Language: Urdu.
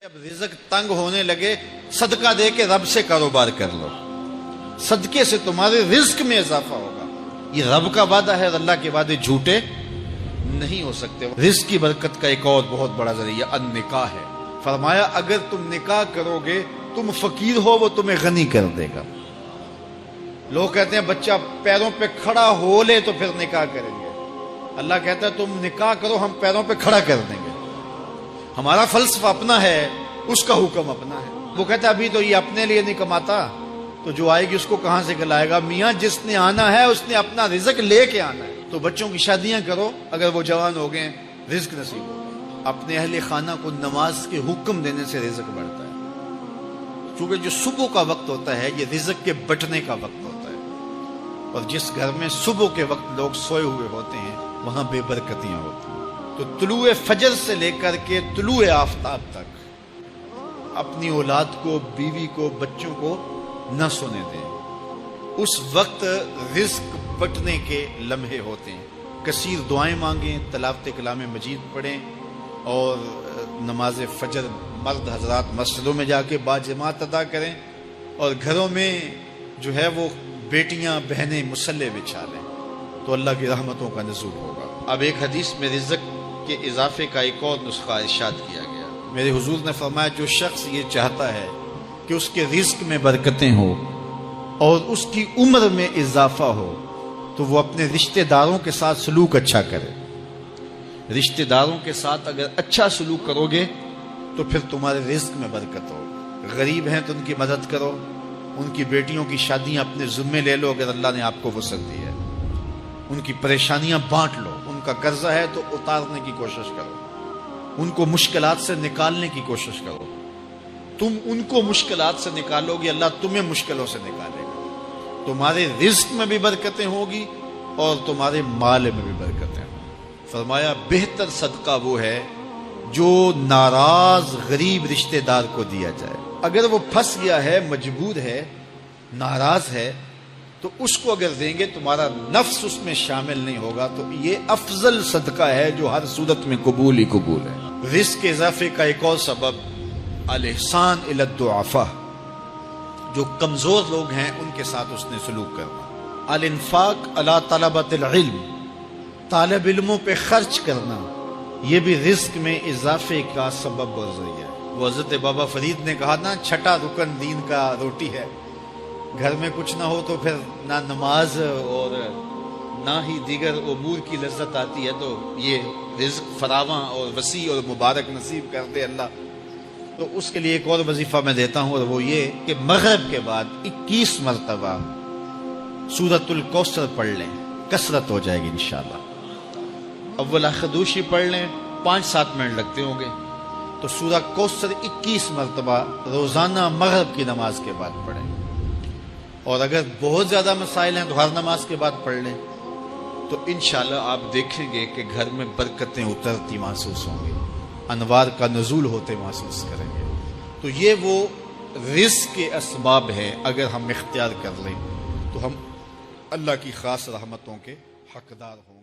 اب رزق تنگ ہونے لگے صدقہ دے کے رب سے کاروبار کر لو، صدقے سے تمہارے رزق میں اضافہ ہوگا۔ یہ رب کا وعدہ ہے، اللہ کے وعدے جھوٹے نہیں ہو سکتے۔ رزق کی برکت کا ایک اور بہت بڑا ذریعہ النکاح ہے۔ فرمایا اگر تم نکاح کرو گے، تم فقیر ہو وہ تمہیں غنی کر دے گا۔ لوگ کہتے ہیں بچہ پیروں پہ کھڑا ہو لے تو پھر نکاح کریں گے، اللہ کہتا ہے تم نکاح کرو ہم پیروں پہ کھڑا کر دیں گے۔ ہمارا فلسفہ اپنا ہے، اس کا حکم اپنا ہے۔ وہ کہتا ہے ابھی تو یہ اپنے لیے نہیں کماتا تو جو آئے گی اس کو کہاں سے کھلائے گا؟ میاں جس نے آنا ہے اس نے اپنا رزق لے کے آنا ہے۔ تو بچوں کی شادیاں کرو، اگر وہ جوان ہو گئے رزق نصیب ہو۔ اپنے اہل خانہ کو نماز کے حکم دینے سے رزق بڑھتا ہے، کیونکہ جو صبح کا وقت ہوتا ہے یہ رزق کے بٹنے کا وقت ہوتا ہے، اور جس گھر میں صبح کے وقت لوگ سوئے ہوئے ہوتے ہیں وہاں بے برکتیاں ہوتی ہیں۔ تو طلوع فجر سے لے کر کے طلوع آفتاب تک اپنی اولاد کو، بیوی کو، بچوں کو نہ سونے دیں۔ اس وقت رزق بٹنے کے لمحے ہوتے ہیں۔ کثیر دعائیں مانگیں، تلاوت کلام مجید پڑھیں، اور نماز فجر مرد حضرات مسجدوں میں جا کے باجماعت ادا کریں، اور گھروں میں جو ہے وہ بیٹیاں بہنیں مصلے بچھا لیں، تو اللہ کی رحمتوں کا نزول ہوگا۔ اب ایک حدیث میں رزق کے اضافے کا ایک اور نسخہ ارشاد کیا گیا۔ میرے حضور نے فرمایا جو شخص یہ چاہتا ہے کہ اس کے رزق میں برکتیں ہو اور اس کی عمر میں اضافہ ہو تو وہ اپنے رشتہ داروں کے ساتھ سلوک اچھا کرے۔ رشتہ داروں کے ساتھ اگر اچھا سلوک کرو گے تو پھر تمہارے رزق میں برکت ہو۔ غریب ہیں تو ان کی مدد کرو، ان کی بیٹیوں کی شادیاں اپنے ذمے لے لو اگر اللہ نے آپ کو وسعت دی ہے، ان کی پریشانیاں بانٹ لو، ان کا قرضہ ہے تو اتارنے کی کوشش کرو، ان کو مشکلات سے نکالنے کی کوشش کرو۔ تم ان کو مشکلات سے نکالو گے، اللہ تمہیں مشکلوں سے نکالے گا۔ تمہارے رزق میں بھی برکتیں ہوگی اور تمہارے مال میں بھی برکتیں ہوں۔ فرمایا بہتر صدقہ وہ ہے جو ناراض غریب رشتہ دار کو دیا جائے۔ اگر وہ پھنس گیا ہے، مجبور ہے، ناراض ہے، تو اس کو اگر دیں گے تمہارا نفس اس میں شامل نہیں ہوگا، تو یہ افضل صدقہ ہے جو ہر صورت میں قبول ہی قبول ہے۔ رزق کے اضافے کا ایک اور سبب الاحسان الی الضعفاء، جو کمزور لوگ ہیں ان کے ساتھ اس نے سلوک کرنا۔ الانفاق علی طلبۃ العلم، طالب علموں پہ خرچ کرنا، یہ بھی رزق میں اضافے کا سبب اور ذریعہ ہے۔ وہ حضرت بابا فرید نے کہا نا چھٹا رکن دین کا روٹی ہے۔ گھر میں کچھ نہ ہو تو پھر نہ نماز اور نہ ہی دیگر امور کی لذت آتی ہے، تو یہ رزق فراواں اور وسیع اور مبارک نصیب کر دے اللہ۔ تو اس کے لیے ایک اور وظیفہ میں دیتا ہوں، اور وہ یہ کہ مغرب کے بعد 21 مرتبہ سورۃ الکوثر پڑھ لیں، کثرت ہو جائے گی انشاءاللہ۔ اول خدوشی پڑھ لیں، 5-7 منٹ لگتے ہوں گے، تو سورہ کوثر 21 مرتبہ روزانہ مغرب کی نماز کے بعد پڑھیں۔ اور اگر بہت زیادہ مسائل ہیں تو ہر نماز کے بعد پڑھ لیں، تو انشاءاللہ آپ دیکھیں گے کہ گھر میں برکتیں اترتی محسوس ہوں گی، انوار کا نزول ہوتے محسوس کریں گے۔ تو یہ وہ رزق کے اسباب ہیں، اگر ہم اختیار کر لیں تو ہم اللہ کی خاص رحمتوں کے حقدار ہوں۔